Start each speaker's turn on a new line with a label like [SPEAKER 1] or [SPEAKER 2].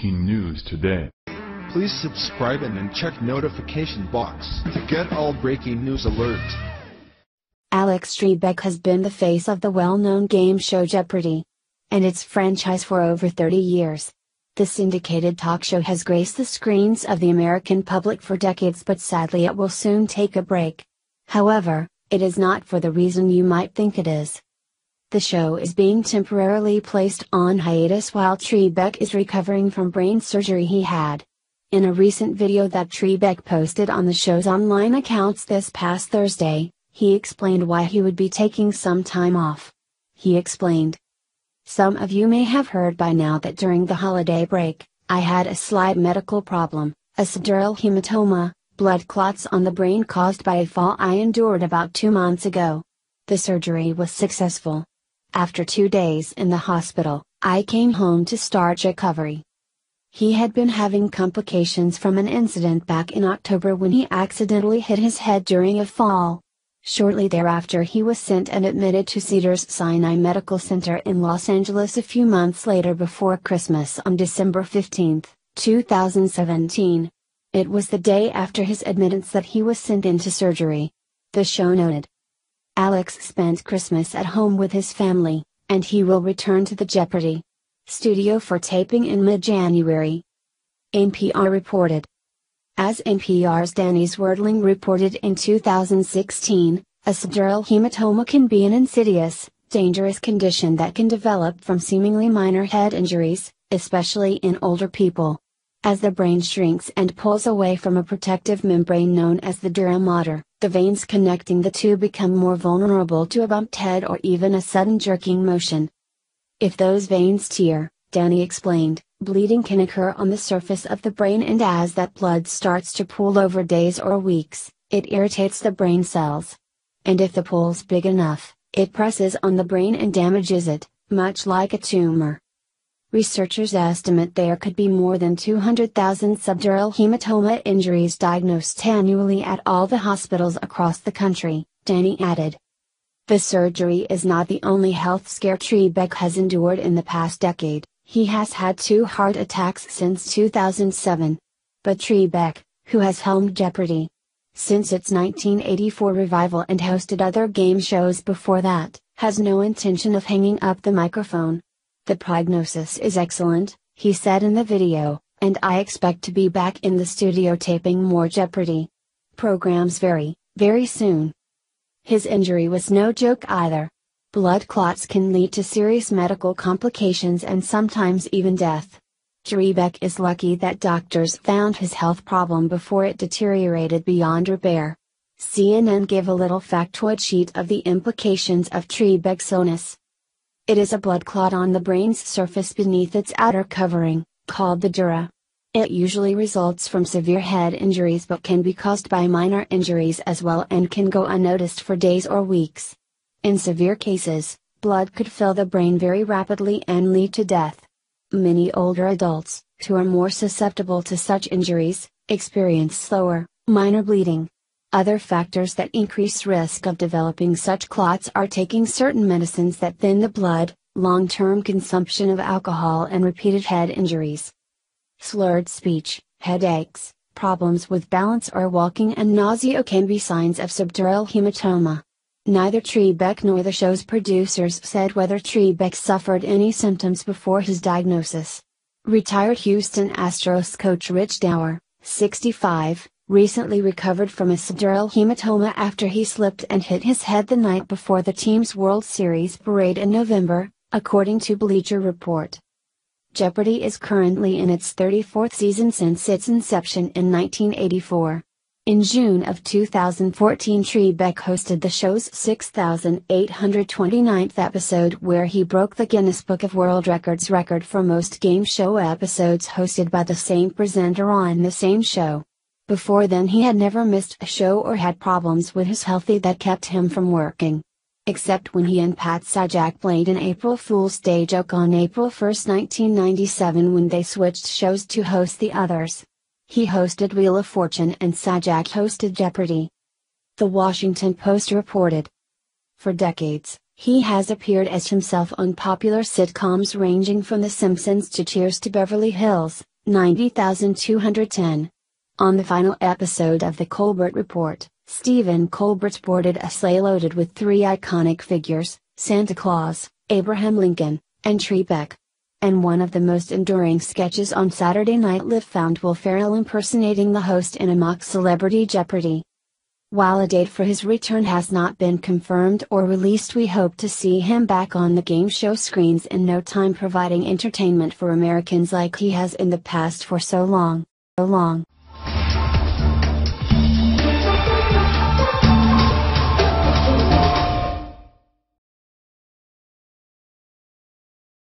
[SPEAKER 1] breaking news today.
[SPEAKER 2] Please subscribe and then check notification box to get all breaking news alerts.
[SPEAKER 3] Alex Trebek has been the face of the well-known game show Jeopardy! And its franchise for over 30 years. The syndicated talk show has graced the screens of the American public for decades, but sadly it will soon take a break. However, it is not for the reason you might think it is. The show is being temporarily placed on hiatus while Trebek is recovering from brain surgery he had. In a recent video that Trebek posted on the show's online accounts this past Thursday, he explained why he would be taking some time off. He explained, "Some of you may have heard by now that during the holiday break, I had a slight medical problem, a subdural hematoma, blood clots on the brain caused by a fall I endured about 2 months ago. The surgery was successful. After 2 days in the hospital, I came home to start recovery." He had been having complications from an incident back in October when he accidentally hit his head during a fall. Shortly thereafter he was sent and admitted to Cedars-Sinai Medical Center in Los Angeles a few months later before Christmas on December 15, 2017. It was the day after his admittance that he was sent into surgery. The show noted, "Alex spent Christmas at home with his family, and he will return to the Jeopardy! Studio for taping in mid-January." NPR reported. As NPR's Danny Swerdling reported in 2016, a subdural hematoma can be an insidious, dangerous condition that can develop from seemingly minor head injuries, especially in older people. As the brain shrinks and pulls away from a protective membrane known as the dura mater, the veins connecting the two become more vulnerable to a bumped head or even a sudden jerking motion. If those veins tear, Danny explained, bleeding can occur on the surface of the brain, and as that blood starts to pool over days or weeks, it irritates the brain cells. And if the pool's big enough, it presses on the brain and damages it, much like a tumor. Researchers estimate there could be more than 200,000 subdural hematoma injuries diagnosed annually at all the hospitals across the country, Danny added. The surgery is not the only health scare Trebek has endured in the past decade. He has had 2 heart attacks since 2007. But Trebek, who has helmed Jeopardy! Since its 1984 revival and hosted other game shows before that, has no intention of hanging up the microphone. "The prognosis is excellent," he said in the video, "and I expect to be back in the studio taping more Jeopardy! Programs very, very soon." His injury was no joke either. Blood clots can lead to serious medical complications and sometimes even death. Trebek is lucky that doctors found his health problem before it deteriorated beyond repair. CNN gave a little factoid sheet of the implications of Trebek's illness. It is a blood clot on the brain's surface beneath its outer covering, called the dura. It usually results from severe head injuries but can be caused by minor injuries as well and can go unnoticed for days or weeks. In severe cases, blood could fill the brain very rapidly and lead to death. Many older adults, who are more susceptible to such injuries, experience slower, minor bleeding. Other factors that increase risk of developing such clots are taking certain medicines that thin the blood, long-term consumption of alcohol, and repeated head injuries. Slurred speech, headaches, problems with balance or walking, and nausea can be signs of subdural hematoma. Neither Trebek nor the show's producers said whether Trebek suffered any symptoms before his diagnosis. Retired Houston Astros coach Rich Dower, 65, recently recovered from a subdural hematoma after he slipped and hit his head the night before the team's World Series parade in November, according to Bleacher Report. Jeopardy! Is currently in its 34th season since its inception in 1984. In June of 2014, Trebek hosted the show's 6,829th episode, where he broke the Guinness Book of World Records record for most game show episodes hosted by the same presenter on the same show. Before then he had never missed a show or had problems with his health that kept him from working. Except when he and Pat Sajak played an April Fool's Day joke on April 1, 1997, when they switched shows to host the others. He hosted Wheel of Fortune and Sajak hosted Jeopardy! The Washington Post reported. For decades, he has appeared as himself on popular sitcoms ranging from The Simpsons to Cheers to Beverly Hills, 90,210. On the final episode of The Colbert Report, Stephen Colbert boarded a sleigh loaded with three iconic figures, Santa Claus, Abraham Lincoln, and Trebek. And one of the most enduring sketches on Saturday Night Live found Will Ferrell impersonating the host in a mock Celebrity Jeopardy! While a date for his return has not been confirmed or released, we hope to see him back on the game show screens in no time, providing entertainment for Americans like he has in the past for so long.